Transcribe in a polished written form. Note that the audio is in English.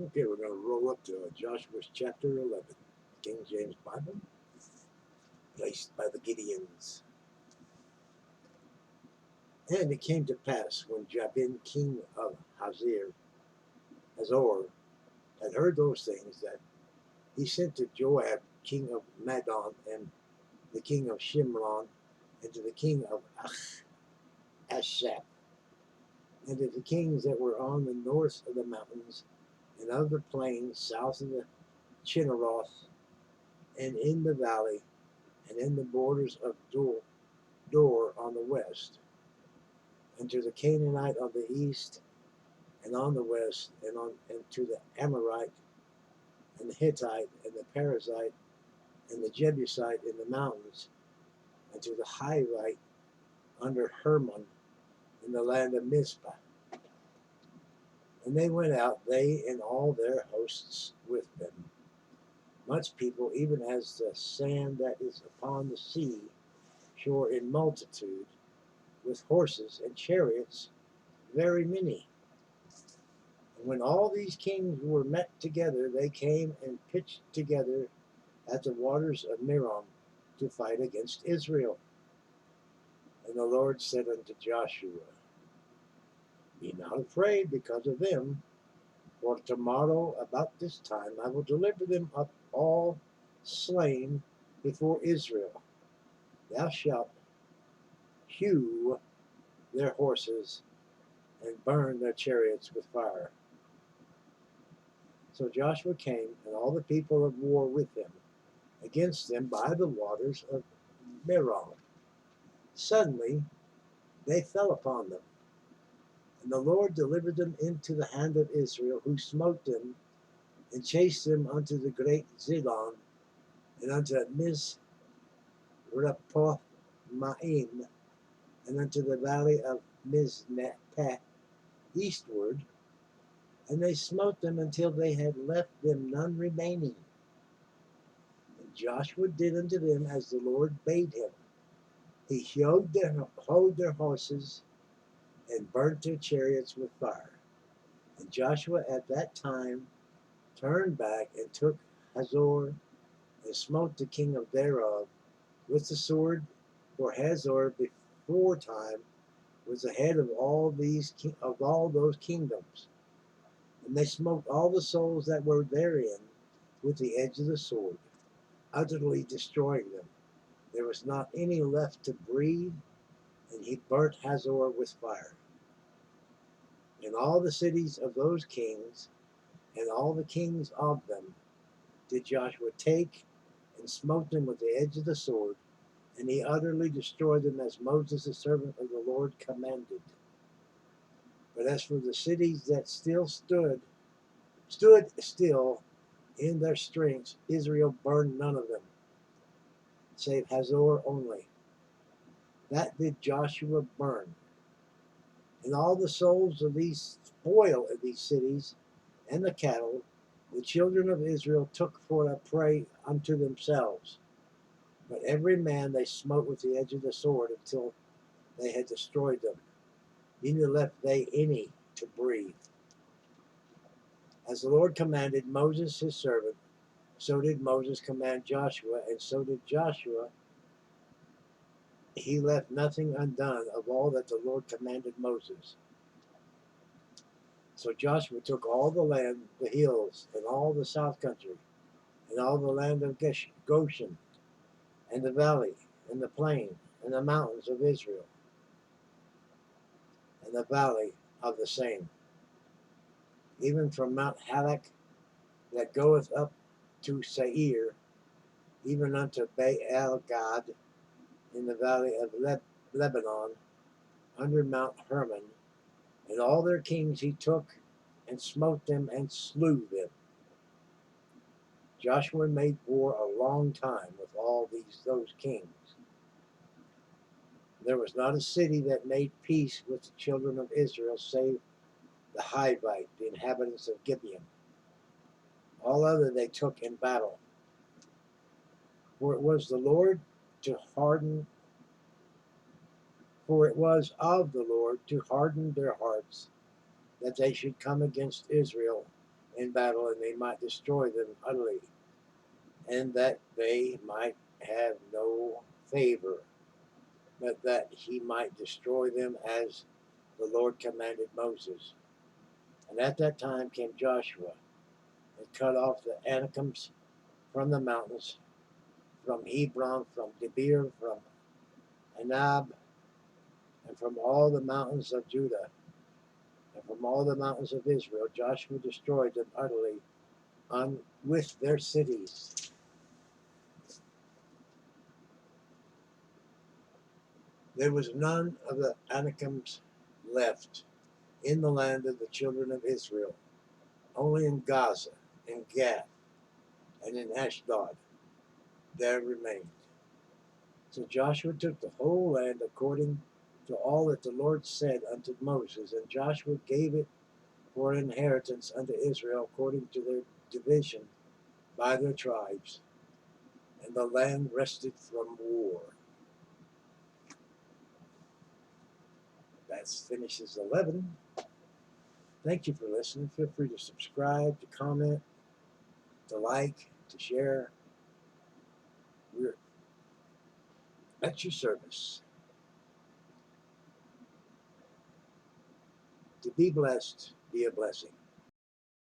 Okay, we're going to roll up to Joshua's chapter 11, King James Bible, placed by the Gideons. And it came to pass when Jabin, king of Hazor, had heard those things, that he sent to Joab, king of Madon, and the king of Shimron, and to the king of Ashaph, and to the kings that were on the north of the mountains, and of the plains south of the Chinneroth, and in the valley, and in the borders of Dor on the west, and to the Canaanite on the east, and on the west, and to the Amorite, and the Hittite, and the Perizzite, and the Jebusite in the mountains, and to the Hivite under Hermon in the land of Mizpah. And they went out, they and all their hosts with them, much people, even as the sand that is upon the sea shore in multitude, with horses and chariots very many. And when all these kings were met together, they came and pitched together at the waters of Merom to fight against Israel. And the Lord said unto Joshua, Be not afraid because of them, for tomorrow about this time I will deliver them up all slain before Israel. Thou shalt hew their horses and burn their chariots with fire. So Joshua came, and all the people of war with him, against them by the waters of Merom. Suddenly they fell upon them, and the Lord delivered them into the hand of Israel, who smote them and chased them unto the great Zidon, and unto Mizrapoth Maim, and unto the valley of Mizpeh eastward, and they smote them until they had left them none remaining. And Joshua did unto them as the Lord bade him. He hoed their horses and burnt their chariots with fire. And Joshua at that time turned back and took Hazor, and smote the king of thereof with the sword, for Hazor before time was the head of all those kingdoms. And they smote all the souls that were therein with the edge of the sword, utterly destroying them. There was not any left to breathe, and he burnt Hazor with fire. And all the cities of those kings, and all the kings of them, did Joshua take, and smote them with the edge of the sword, and he utterly destroyed them, as Moses the servant of the Lord commanded. But as for the cities that still stood still in their strengths, Israel burned none of them, save Hazor only. That did Joshua burn. And all the souls of these spoil of these cities and the cattle, the children of Israel took for a prey unto themselves. But every man they smote with the edge of the sword until they had destroyed them. Neither left they any to breathe. As the Lord commanded Moses his servant, so did Moses command Joshua, and so did Joshua. He left nothing undone of all that the Lord commanded Moses. So Joshua took all the land, the hills, and all the south country, and all the land of Goshen, and the valley, and the plain, and the mountains of Israel, and the valley of the same, even from Mount Halak that goeth up to Seir, even unto Baal Gad in the valley of Lebanon, under Mount Hermon, and all their kings he took and smote them and slew them. Joshua made war a long time with all those kings. There was not a city that made peace with the children of Israel, save the Hivite, the inhabitants of Gideon. All other they took in battle. For it was the Lord to harden, for it was of the Lord to harden their hearts, that they should come against Israel in battle, and they might destroy them utterly, and that they might have no favor, but that he might destroy them as the Lord commanded Moses. And at that time came Joshua and cut off the Anakims from the mountains, from Hebron, from Debir, from Anab, and from all the mountains of Judah, and from all the mountains of Israel. Joshua destroyed them utterly with their cities. There was none of the Anakims left in the land of the children of Israel, only in Gaza, in Gath, and in Ashdod there remained. So Joshua took the whole land according to all that the Lord said unto Moses, and Joshua gave it for an inheritance unto Israel according to their division by their tribes, and the land rested from war. That finishes 11. Thank you for listening. Feel free to subscribe, to comment, to like, to share. We're at your service. To be blessed, be a blessing.